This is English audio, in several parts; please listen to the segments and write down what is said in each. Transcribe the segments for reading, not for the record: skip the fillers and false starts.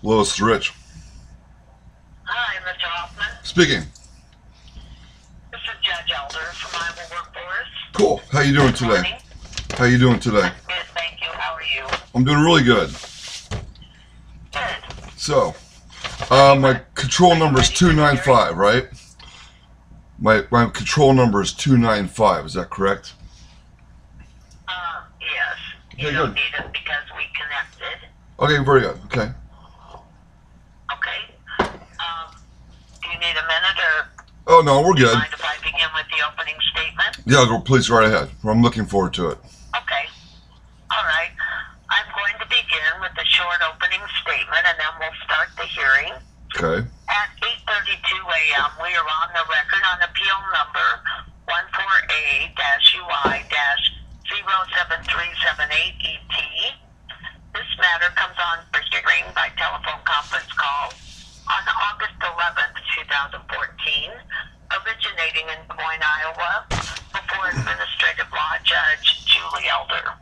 Hello, it's Rich. Hi, Mr. Hoffman. Speaking. This is Judge Elder from Iowa Workforce. Cool. How you doing today? Morning. How you doing today? I'm good, thank you. How are you? I'm doing really good. Good. So, my control number is 295, right? My control number is 295. Is that correct? Yes. You Okay, don't good. need it because we connected. Okay, very good. Okay. Okay. Do you need a minute or Oh no, we're do you good. mind if I begin with the opening statement? Yeah, go. Please, right ahead. I'm looking forward to it. Okay. All right. I'm going to begin with a short opening statement and then we'll start the hearing. Okay. At 8:32 a.m., we are on the record on appeal number 14A-UI-07378ET. This matter comes on for hearing by telephone conference call on August 11th, 2014, originating in Des Moines, Iowa, before Administrative Law Judge Julie Elder.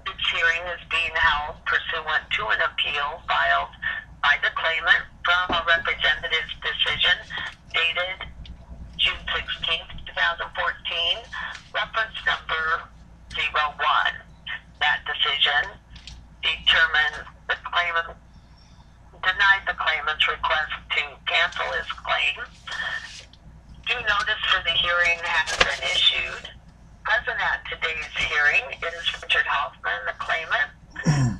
This hearing is being held pursuant to an appeal filed by the claimant from a representative's decision dated June 16th, 2014, reference number 01. That decision denied the claimant's request to cancel his claim. Due notice for the hearing has been issued. Present at today's hearing is Richard Hoffman, the claimant.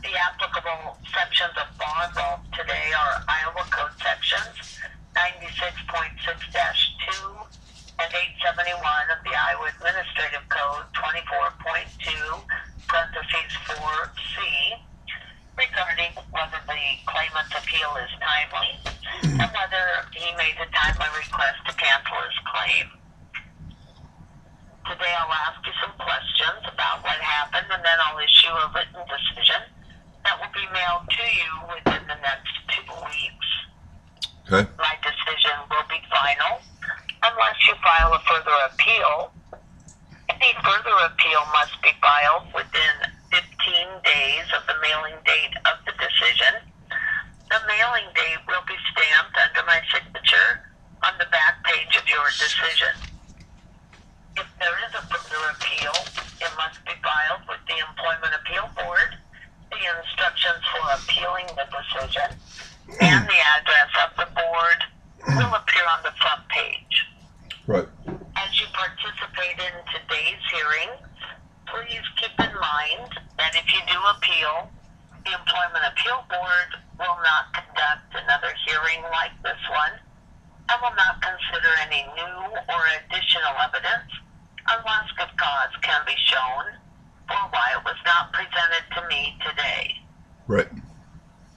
The applicable sections of law involved today are Iowa Code sections 96.6-2 and 871 of the Iowa Administrative Code 24.2, parentheses 4C, regarding whether the claimant's appeal is timely and whether he made a timely request to cancel his claim. Today I'll ask you some questions about what happened and then I'll issue a written decision that will be mailed to you within the next 2 weeks. Okay. My decision will be final unless you file a further appeal. Any further appeal must be filed within 15 days of the mailing date of the decision. The mailing date will be stamped under my signature on the back page of your decision. If there is a further appeal, it must be filed with the Employment Appeal Board. The instructions for appealing the decision and the address of the board will appear on the front page. Right. As you participate in today's hearing, please keep in mind that if you do appeal, the Employment Appeal Board will not conduct another hearing like this one and will not consider any new or additional evidence unless good cause can be shown for why it was not presented to me today. Right.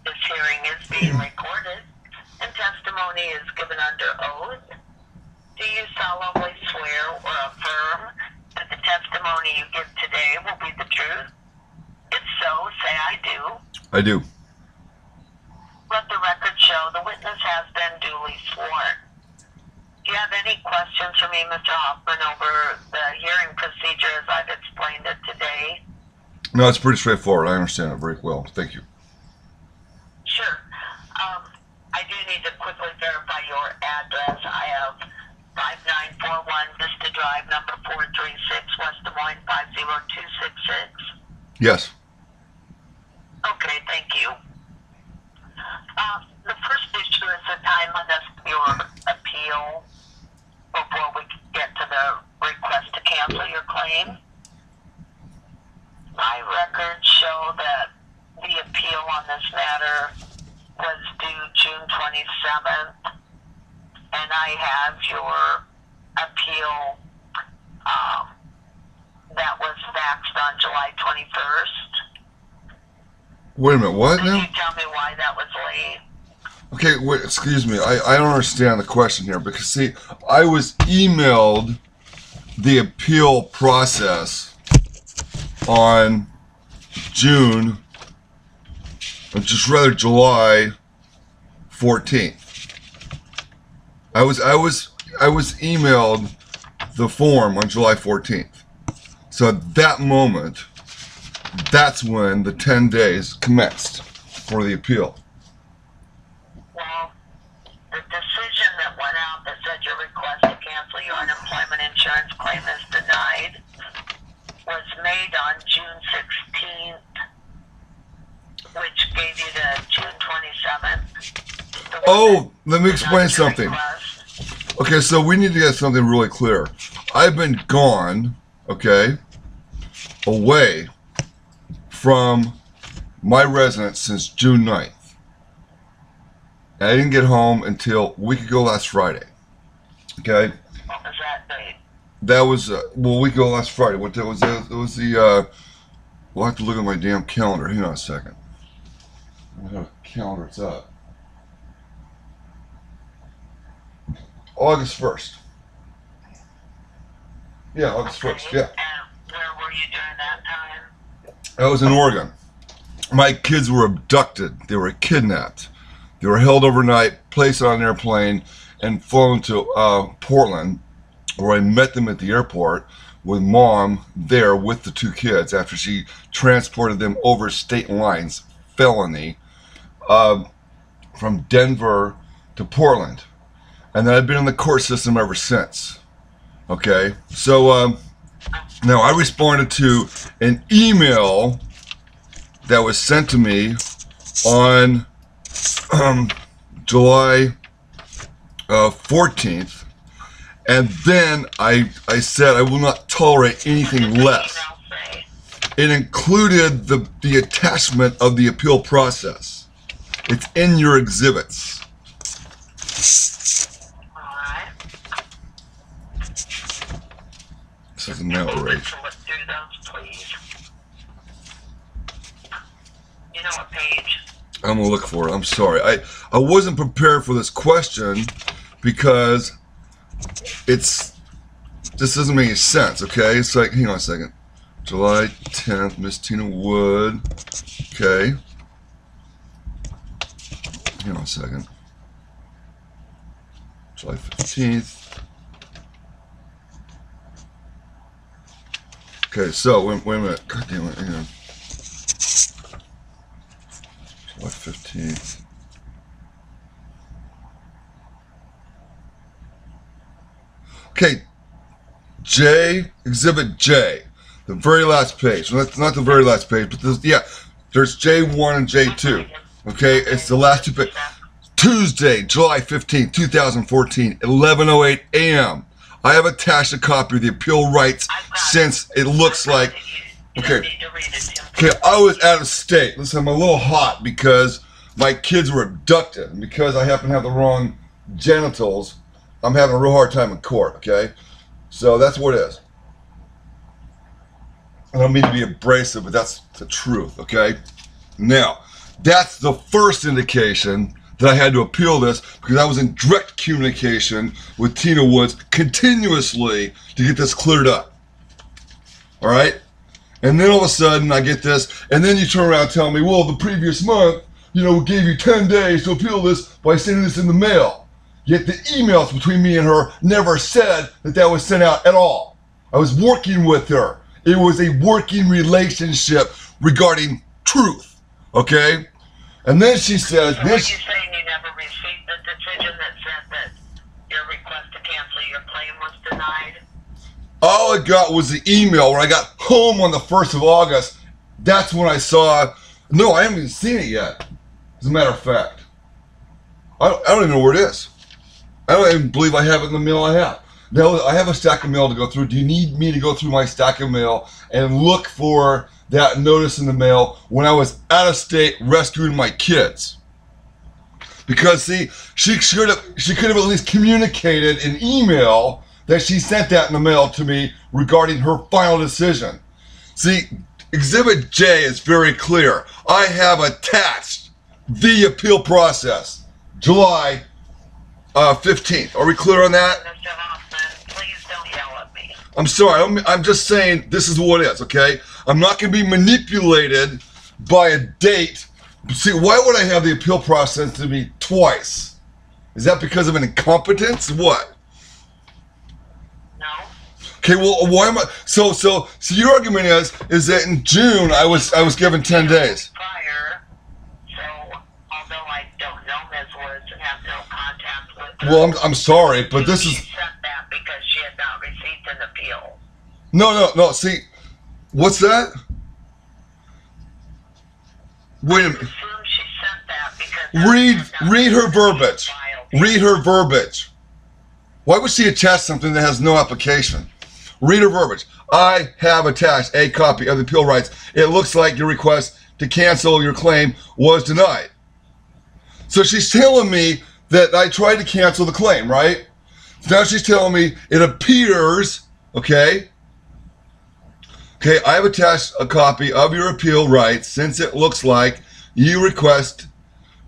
This hearing is being recorded and testimony is given under oath. Do you solemnly swear or affirm that the testimony you give today will be the truth? If so, say I do. I do. Let the record show the witness has been duly sworn. Do you have any questions for me, Mr. Hoffman, over the hearing procedure as I've explained it today? No, it's pretty straightforward. I understand it very well. Thank you. Sure. I do need to quickly verify your address. I have 5941 Vista Drive, number 436, West Des Moines, 50266. Yes. Okay, thank you. The first issue is the timeliness of your appeal before we get to the request to cancel your claim. My records show that the appeal on this matter was due June 27th, and I have your appeal that was faxed on July 21st. Wait a minute. What Could now? you tell me why that was late? Okay, wait, excuse me. I don't understand the question here because, see, I was emailed the appeal process on July 14th. I was emailed the form on July 14th. So at that moment, that's when the 10 days commenced for the appeal. paid on June 16th, which gave you the June 27th. Oh, let me explain something. Okay, so we need to get something really clear. I've been gone, okay, away from my residence since June 9th. And I didn't get home until a week ago last Friday. Okay? What was that date? That was, well, a week ago last Friday. What day was it? It was the, we'll have to look at my damn calendar. Hang on a second. What calendar it's up? August 1st. Yeah, August 1st, yeah. And where were you during that time? I was in Oregon. My kids were abducted. They were kidnapped. They were held overnight, placed on an airplane, and flown to Portland, where I met them at the airport with Mom there with the 2 kids after she transported them over state lines, felony, from Denver to Portland. And then I've been in the court system ever since. Okay, so now I responded to an email that was sent to me on July 14th, and then I said I will not tolerate anything less. It included the attachment of the appeal process. It's in your exhibits. This is an outrage. You know what page? I'm gonna look for it. I'm sorry. I wasn't prepared for this question because this doesn't make any sense. Okay, it's like, hang on a second. July 10th, Miss Tina Wood. Okay. Hang on a second. July 15th. Okay, so wait a minute. God damn it, hang on. July 15th. Okay, Exhibit J, the very last page. Well, that's not the very last page, but there's J1 and J2. Okay, it's the last 2 pages. Tuesday, July 15th, 2014, 11:08 a.m. I have attached a copy of the appeal rights since it looks like. Okay, I was out of state. Listen, I'm a little hot because my kids were abducted, and because I happen to have the wrong genitals, I'm having a real hard time in court, okay? So that's what it is. I don't mean to be abrasive, but that's the truth, okay? Now, that's the first indication that I had to appeal this because I was in direct communication with Tina Woods continuously to get this cleared up. All right? And then all of a sudden I get this, and then you turn around and tell me, well, the previous month, we gave you 10 days to appeal this by sending this in the mail. Yet the emails between me and her never said that was sent out at all. I was working with her. It was a working relationship regarding truth, okay? And then she says... So are you saying you never received the decision that said that your request to cancel your claim was denied? All I got was the email when I got home on the 1st of August. That's when I saw... No, I haven't even seen it yet, as a matter of fact. I don't even know where it is. I don't even believe I have it in the mail I have. Now, I have a stack of mail to go through. Do you need me to go through my stack of mail and look for that notice in the mail when I was out of state rescuing my kids? Because, see, she could have at least communicated an email that she sent that in the mail to me regarding her final decision. See, Exhibit J is very clear. I have attached the appeal process, July 15th. Are we clear on that? Mr. Hoffman, please don't yell at me. I'm sorry. I'm just saying this is what it is, okay? I'm not going to be manipulated by a date. See, why would I have the appeal process to me twice? Is that because of an incompetence? What? No. Okay, well, why am I... So your argument is that in June I was given 10 days. Prior, so although I don't know Ms. Woods and have no contact with her... Well, I'm sorry, but this is... She sent that because she had not received an appeal. No, see, What's that? Wait a minute. I assume she sent that because Read her verbiage. Read her verbiage. Why would she attach something that has no application? Read her verbiage. I have attached a copy of the appeal rights. It looks like your request to cancel your claim was denied. So she's telling me that I tried to cancel the claim, right? Now she's telling me it appears, okay, I have attached a copy of your appeal rights since it looks like your request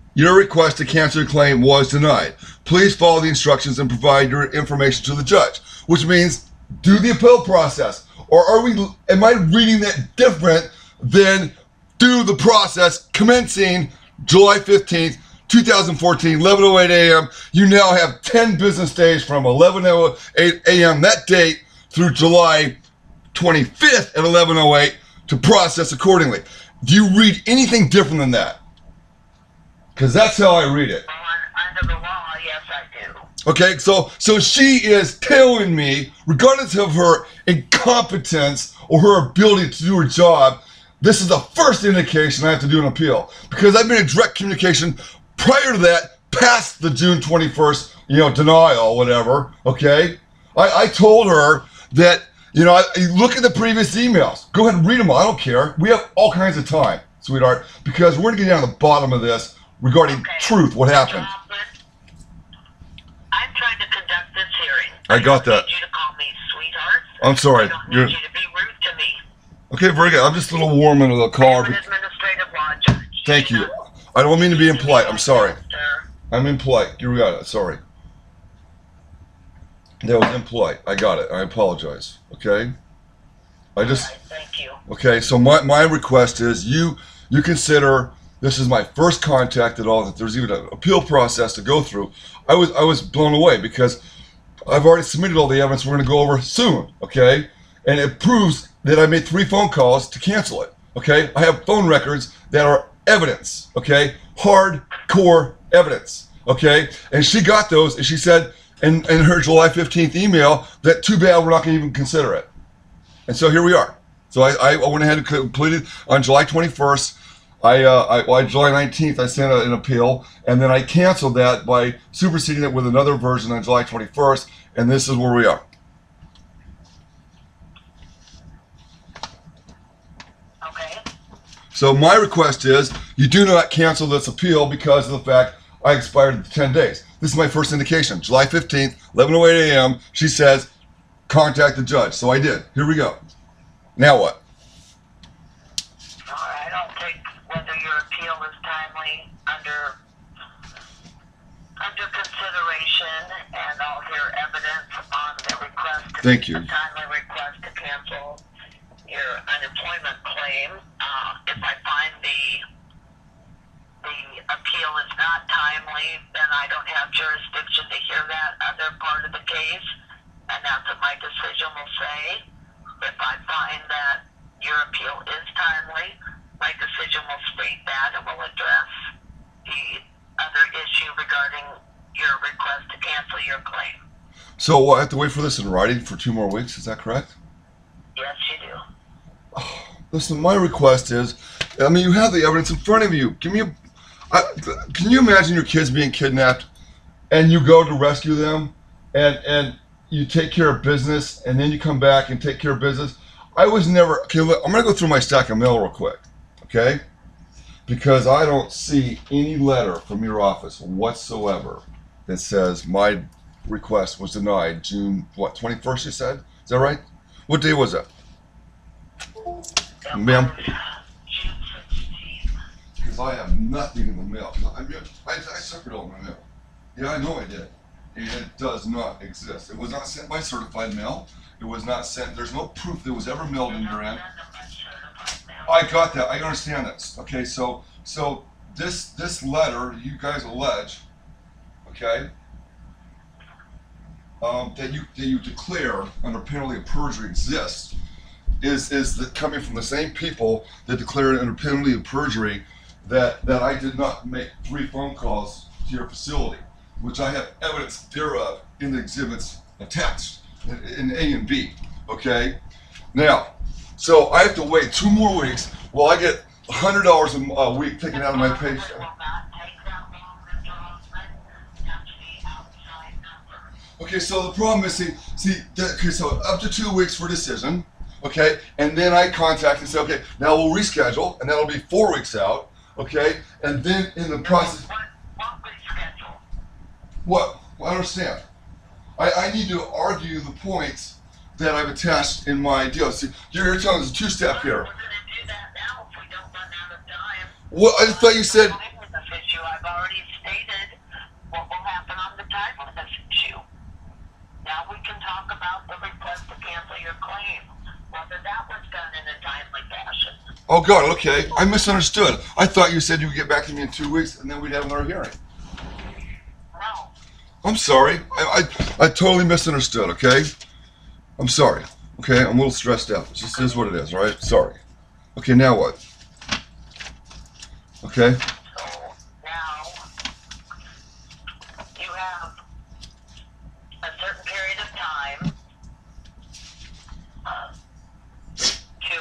to cancel your claim was denied. Please follow the instructions and provide your information to the judge, which means do the appeal process. Or am I reading that different than do the process commencing July 15th, 2014, 11:08 a.m. You now have 10 business days from 11:08 a.m. that date through July 25th at 11:08 to process accordingly. Do you read anything different than that? Because that's how I read it. Well, under the law, yes, I do. Okay, so she is telling me, regardless of her incompetence or her ability to do her job, this is the first indication I have to do an appeal. Because I've been in direct communication prior to that, past the June 21st, denial, whatever, okay? I told her that, look at the previous emails. Go ahead and read them all. I don't care. We have all kinds of time, sweetheart, because we're going to get down to the bottom of this regarding truth, what happened. I'm trying to conduct this hearing. I got that. I need you to call me sweetheart. I'm sorry. I don't need you to be rude to me. Okay, very good. I'm just a little warm into the car. I'm an administrative law judge. Thank you. I don't mean to be impolite. I'm sorry. I'm impolite. You got it. Sorry. That was impolite. I got it. I apologize. Okay? Thank you. Okay, so my request is you consider this is my first contact at all, that there's even an appeal process to go through. I was blown away because I've already submitted all the evidence we're going to go over soon, okay? And it proves that I made 3 phone calls to cancel it, okay? I have phone records that are evidence, okay? Hardcore evidence, okay? And she got those, and she said in her July 15th email that too bad we're not going to even consider it. And so here we are. So I went ahead and completed on July 21st. July 19th, I sent an appeal, and then I canceled that by superseding it with another version on July 21st, and this is where we are. Okay. So my request is you do not cancel this appeal because of the fact I expired the 10 days. This is my first indication. July 15th, 11:08 a.m., she says, contact the judge. So I did. Here we go. Now what? I don't think whether your appeal is timely under consideration, and I'll hear evidence on the request. Thank you. A timely request to cancel your unemployment claim. If I find the appeal is not timely, then I don't have jurisdiction to hear that other part of the case, and that's what my decision will say. If I find that your appeal is timely, my decision will state that and will address the other issue regarding your request to cancel your claim. So I have to wait for this in writing for 2 more weeks, is that correct? Yes, you do. Listen, my request is, you have the evidence in front of you. Can you imagine your kids being kidnapped and you go to rescue them and you take care of business and then you come back and take care of business? I was never, okay, look, I'm going to go through my stack of mail real quick, okay? Because I don't see any letter from your office whatsoever that says my request was denied June, 21st you said? Is that right? What day was that? Ma'am? June 16th. Because I have nothing in the mail. I suckered all my mail. Yeah, I know I did. And it does not exist. It was not sent by certified mail. It was not sent. There's no proof that it was ever mailed in your end. I got that. I understand that. Okay, so this letter you guys allege, okay, that you declare under penalty of perjury exists, is coming from the same people that declared under penalty of perjury that I did not make 3 phone calls to your facility, which I have evidence thereof in the exhibits attached in A and B. Okay, now, So I have to wait 2 more weeks while I get $100 a week taken out of my paycheck. Okay, so the problem is, okay, so up to 2 weeks for decision, okay, and then I contact and say, okay, now we'll reschedule, and that'll be 4 weeks out, okay, and then in the process. What? Well, I understand. I need to argue the points that I've attached in my deal. See, you're telling us a 2-step here. We're going to do that now if we don't run out of time. Well, I thought you said. I've already stated what will happen on the timeliness issue. Now we can talk about the request to cancel your claim, whether that was done in a timely fashion. Oh God, okay. I misunderstood. I thought you said you would get back to me in 2 weeks and then we'd have another hearing. No. I'm sorry. I totally misunderstood, okay? I'm sorry. Okay, I'm a little stressed out. It just is what it is, all right? Sorry. Okay, now what? Okay. So now you have a certain period of time to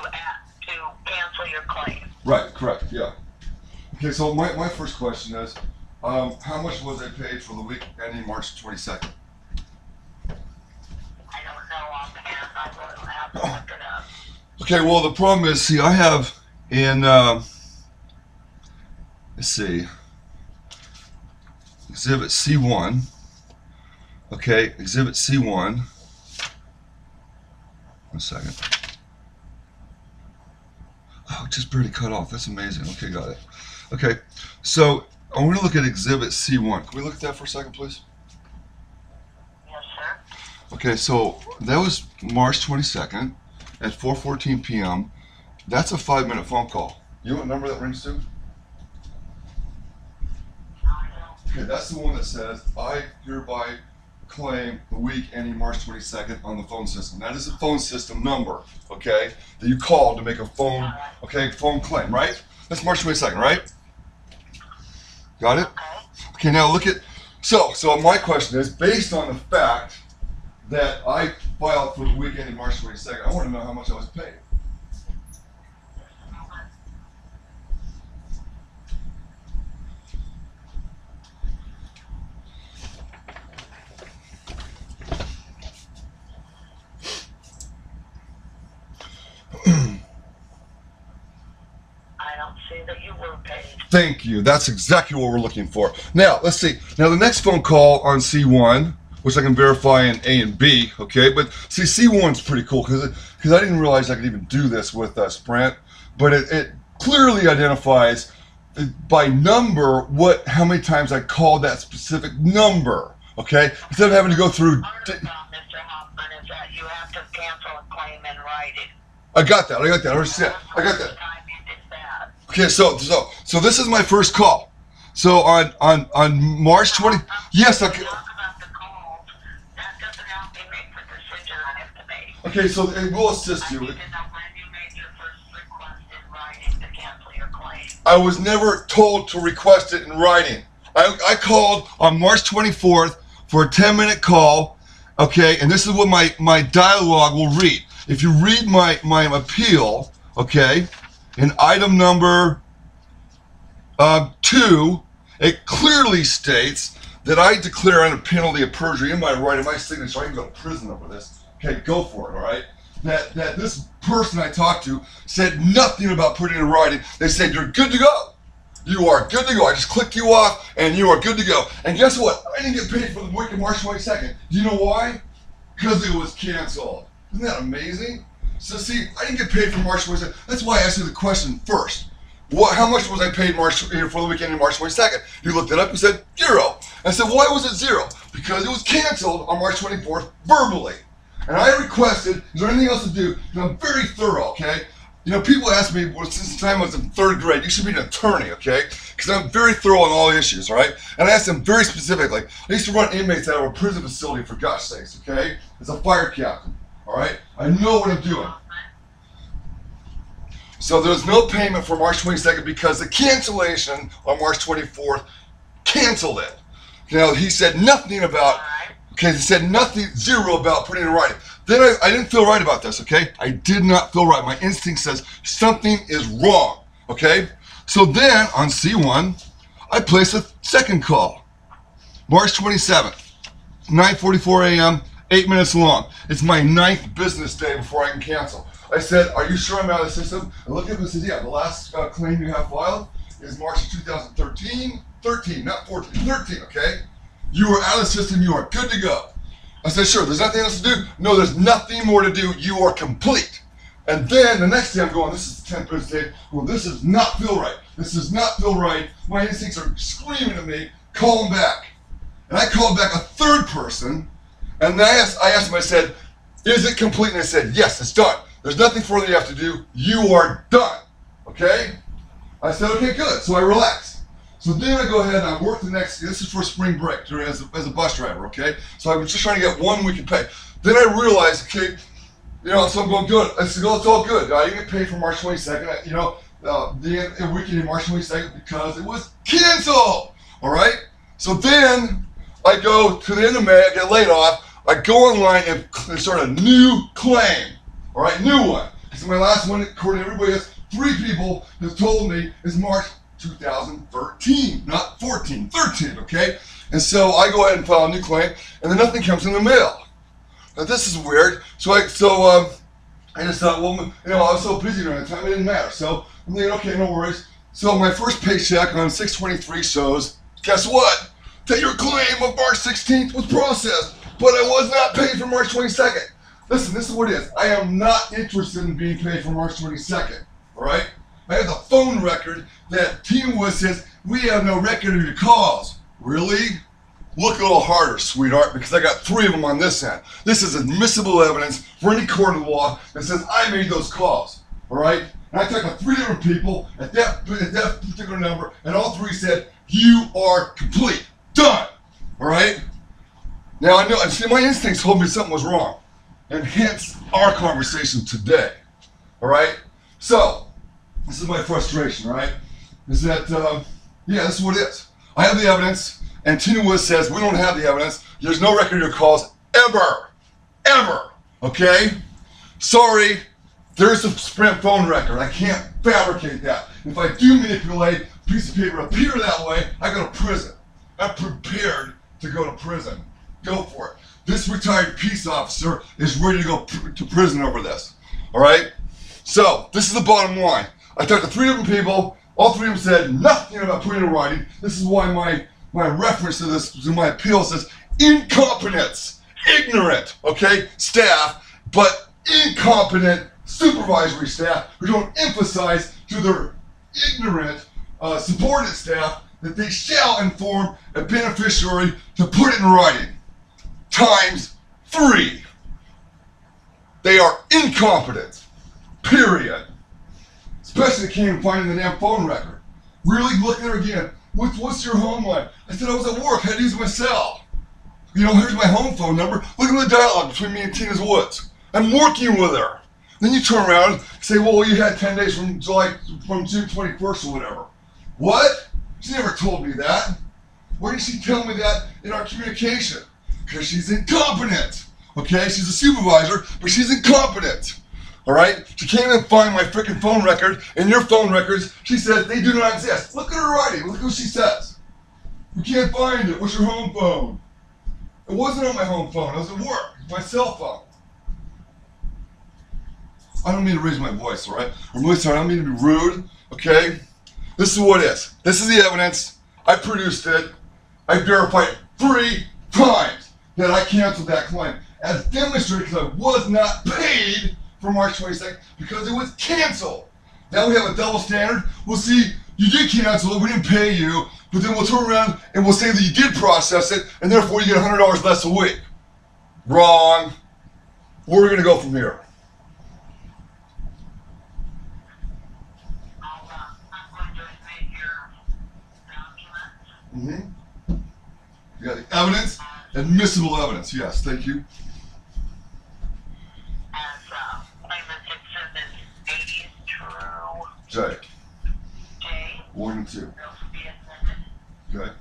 cancel your claim. Right, correct, yeah. Okay, so my first question is, how much was I paid for the week ending March 22nd? I don't know offhand. I will have to look it up. Okay, well, the problem is, see, I have in, let's see, Exhibit C1, okay, Exhibit C1, 1 second. Oh, it just barely cut off. That's amazing. Okay, got it. Okay, so I want to look at Exhibit C1. Can we look at that for a second, please? Yes, sir. Okay, so that was March 22nd at 4:14 p.m. That's a 5-minute phone call. You know what number that rings to? Okay, that's the one that says, I hereby claim the week ending March 22nd on the phone system. That is a phone system number, okay, that you call to make a phone, okay, phone claim, right? That's March 22nd, right? Got it? Okay, now look at, so my question is, based on the fact that I filed for the week ending March 22nd, I want to know how much I was paid. I don't see that you were paid. Thank you. That's exactly what we're looking for. Now, let's see. Now, the next phone call on C1, which I can verify in A and B, okay? But see, C1's pretty cool because I didn't realize I could even do this with Sprint, but it clearly identifies by number how many times I called that specific number, okay? Instead of having to go through. Mr. Hoffman, is that you have to cancel a claim in writing. I got that. I understand. I got that. Okay, so this is my first call. So on March 20, yes, I can. Talk about the calls. That doesn't help me make the decision I have to make. Okay, so it will assist you. I need to know when you made your first request in writing to cancel your claim. I was never told to request it in writing. I called on March 24th for a 10-minute call, okay, and this is what my dialogue will read. If you read my appeal, okay, in item number 2, it clearly states that I declare under penalty of perjury in my writing, my signature, I can go to prison over this. Okay, go for it, all right? That this person I talked to said nothing about putting it in writing. They said, you're good to go. You are good to go. I just clicked you off, and you are good to go. And guess what? I didn't get paid for the week of March 22nd. Do you know why? Because it was canceled. Isn't that amazing? So see, I didn't get paid for March 22nd. That's why I asked you the question first. How much was I paid for the weekend in March 22nd? You looked it up and said 0. I said, why was it 0? Because it was canceled on March 24th verbally. And I requested, is there anything else to do? And I'm very thorough, okay? You know, people ask me, well, since the time I was in 3rd grade, you should be an attorney, okay? Because I'm very thorough on all issues, all right? And I asked them very specifically. I used to run inmates out of a prison facility, for gosh sakes, okay? As a fire captain, all right? I know what I'm doing. So there was no payment for March 22nd because the cancellation on March 24th canceled it. Now, he said nothing about, okay, he said nothing, 0 about putting it in writing. Then I didn't feel right about this, okay? I did not feel right. My instinct says something is wrong, okay? So then on C1, I place a second call. March 27th, 9:44 a.m., 8 minutes long. It's my 9th business day before I can cancel. I said, are you sure I'm out of the system? And look at this, and says, yeah, the last claim you have filed is March of 2013, 13, not 14, 13, okay? You are out of the system, you are good to go. I said, sure, there's nothing else to do? No, there's nothing more to do, you are complete. And then the next day I'm going, this is the 10th business day, well, this does not feel right. This does not feel right. My instincts are screaming at me, call them back. And I called back a third person, and I asked him, I said, is it complete? And they said, yes, it's done. There's nothing further you have to do. You are done, okay? I said, okay, good. So I relaxed. So then I go ahead and I work the next, this is for spring break as a bus driver, okay? So I was just trying to get 1 week of pay. Then I realized, okay, you know, so I'm going good. I said, oh, it's all good. I didn't get paid for March 22nd, you know, the weekend in March 22nd because it was canceled, all right? So then I go to the end of May, I get laid off, I go online and start a new claim, all right, new one. Because my last one, according to everybody else, 3 people have told me is March 2013, not 14, 13, okay? And so I go ahead and file a new claim, and then nothing comes in the mail. Now this is weird. So I just thought, well, you know, I was so busy during that time, it didn't matter. So I'm thinking, okay, no worries. So my first paycheck on 6/23 shows, guess what? That your claim of March 16th was processed, but I was not paid for March 22nd. Listen, this is what it is. I am not interested in being paid for March 22nd, all right? I have the phone record that Tina Wood says, we have no record of your calls. Really? Look a little harder, sweetheart, because I got 3 of them on this end. This is admissible evidence for any court of law that says I made those calls, all right? And I talked to 3 different people at that particular number, and all 3 said, you are complete, done, all right? Now I know, see, my instincts told me something was wrong, and hence our conversation today, all right? So, this is my frustration, right? Is that, yeah, this is what it is. I have the evidence, and Tina Wood says we don't have the evidence. There's no record of your calls ever, okay? Sorry, there's a Sprint phone record. I can't fabricate that. If I do manipulate a piece of paper appear that way, I go to prison. I'm prepared to go to prison. Go for it. This retired peace officer is ready to go to prison over this, all right? So, this is the bottom line. I talked to 3 different people. All 3 of them said nothing about putting it in writing. This is why my reference to this, in my appeal, says incompetence, ignorant, okay, staff, but incompetent supervisory staff who don't emphasize to their ignorant subordinate staff that they shall inform a beneficiary to put it in writing. Times 3. They are incompetent, period. Especially they can't even find in the damn phone record. Really, look at her again. What's your home line? I said I was at work. I had to use my cell. You know, here's my home phone number. Look at the dialogue between me and Tina Woods. I'm working with her. Then you turn around and say, well, you had 10 days from June 21st or whatever. What? She never told me that. Why did she tell me that in our communication? Because she's incompetent. Okay? She's a supervisor, but she's incompetent. All right? She can't even find my freaking phone record in your phone records. She says they do not exist. Look at her writing. Look what she says. You can't find it. What's your home phone? It wasn't on my home phone. I was at work. It's my cell phone. I don't mean to raise my voice, all right? I'm really sorry. I don't mean to be rude, okay? This is what it is. This is the evidence. I produced it. I verified 3 times that I canceled that claim. As demonstrated because I was not paid for March 22nd because it was canceled. Now we have a double standard. We'll see, you did cancel it, we didn't pay you, but then we'll turn around and we'll say that you did process it, and therefore you get $100 less a week. Wrong. Where are we going to go from here? Mm-hmm. You got the evidence? Admissible evidence, yes, thank you. J. 1 and 2. Okay.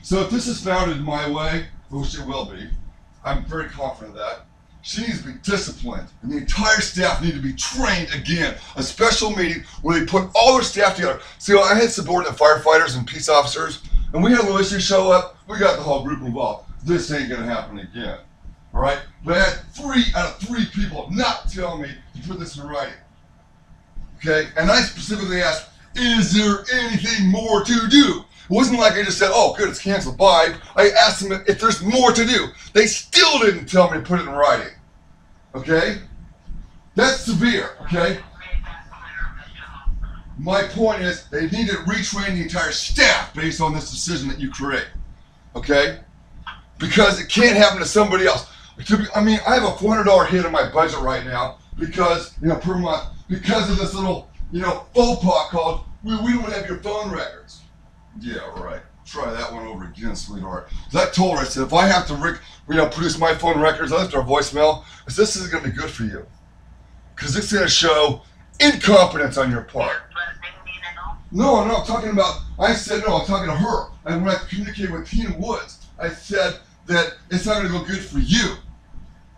So if this is founded my way, which it will be, I'm very confident of that, she needs to be disciplined, and the entire staff need to be trained again. A special meeting where they put all their staff together. See, I had subordinate firefighters and peace officers, and we had a little issue show up. We got the whole group involved. This ain't gonna happen again. All right? But I had 3 out of 3 people not tell me to put this in writing. Okay? And I specifically asked, is there anything more to do? It wasn't like I just said, oh, good, it's canceled, bye. I asked them if there's more to do. They still didn't tell me to put it in writing. Okay? That's severe, okay? My point is, they need to retrain the entire staff based on this decision that you create. Okay? Because it can't happen to somebody else. I mean, I have a $400 hit in my budget right now because, per month, because of this little, faux pas called, we don't have your phone records. Yeah, right. Try that one over again, sweetheart. Because I told her, I said, if I have to, produce my phone records, I left her a voicemail. I said, this isn't going to be good for you. Because it's going to show incompetence on your part. No, I'm talking about, I'm talking to her. And when I communicated with Tina Woods, I said that it's not going to go good for you.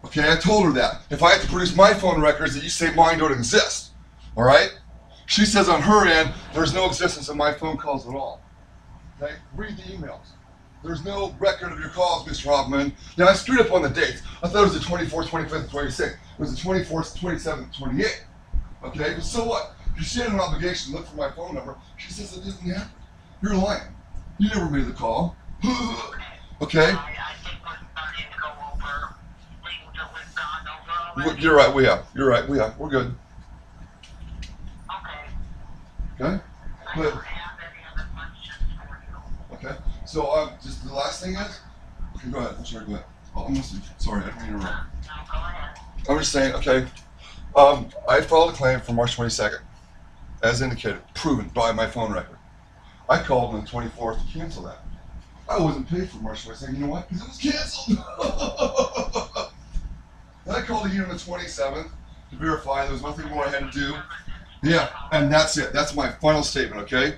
Okay, I told her that. If I have to produce my phone records, that you say mine don't exist. All right? She says on her end, there's no existence of my phone calls at all. Okay? Read the emails. There's no record of your calls, Mr. Hoffman. Now, I screwed up on the dates. I thought it was the 24th, 25th, and 26th. It was the 24th, 27th, 28th. Okay? But so what? Because she had an obligation to look for my phone number. She says it didn't happen. You're lying. You never made the call. Okay? I think we're starting to go over things that we've gone over already. You're right, we have. You're right, we have. We're good. Okay. Okay? I don't have any other questions for you. Okay. So, just the last thing is? Okay, go ahead. I'm sorry, go ahead. Oh, I'm listening. Sorry, I didn't mean to interrupt. No, go ahead. I'm just saying, okay. I filed a claim for March 22nd, as indicated, proven by my phone record. I called on the 24th to cancel that. I wasn't paid for March 22nd. You know what? Because it was canceled. Then I called again on the 27th to verify there was nothing more I had to do. Yeah, and that's it. That's my final statement, okay?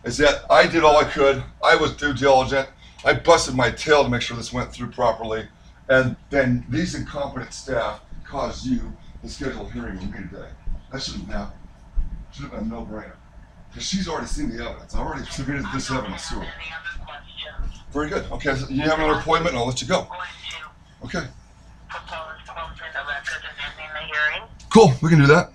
Is that I did all I could. I was due diligent. I busted my tail to make sure this went through properly. And then these incompetent staff caused you to schedule a hearing with me today. That shouldn't happen. Should have been a no-brainer. Because she's already seen the evidence. I already submitted this evidence to her. Any other questions? Very good. Okay, so you have another appointment, and I'll let you go. Going to Okay. propose closing the record and ending the hearing. Cool, we can do that.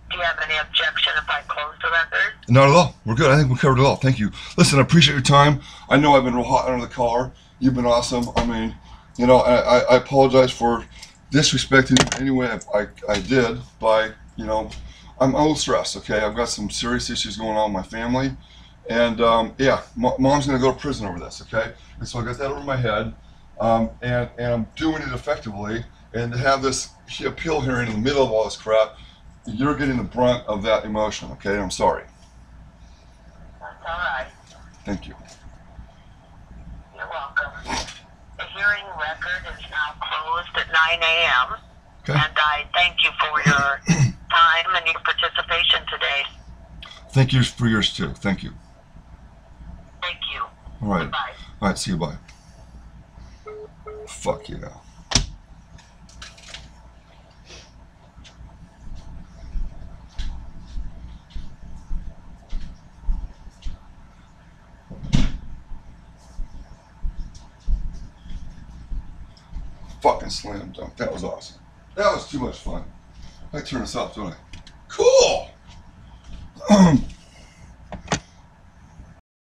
Do you have any objection if I close the record? Not at all. We're good. I think we covered it all. Thank you. Listen, I appreciate your time. I know I've been real hot under the collar. You've been awesome. I mean, I apologize for disrespecting you in any way I did by, I'm a little stressed, okay? I've got some serious issues going on in my family. And, yeah, mom's going to go to prison over this, okay? And so I got that over my head. And I'm doing it effectively. And to have this appeal hearing in the middle of all this crap, you're getting the brunt of that emotion, okay? I'm sorry. That's all right. Thank you. You're welcome. The hearing record is now closed at 9 a.m. Okay. And I thank you for your time and your participation today. Thank you for yours too. Thank you. Thank you. All right. Bye. All right, see you, bye. Fuck yeah. Fucking slam dunk. That was awesome. That was too much fun. I turn this off, don't I? Cool!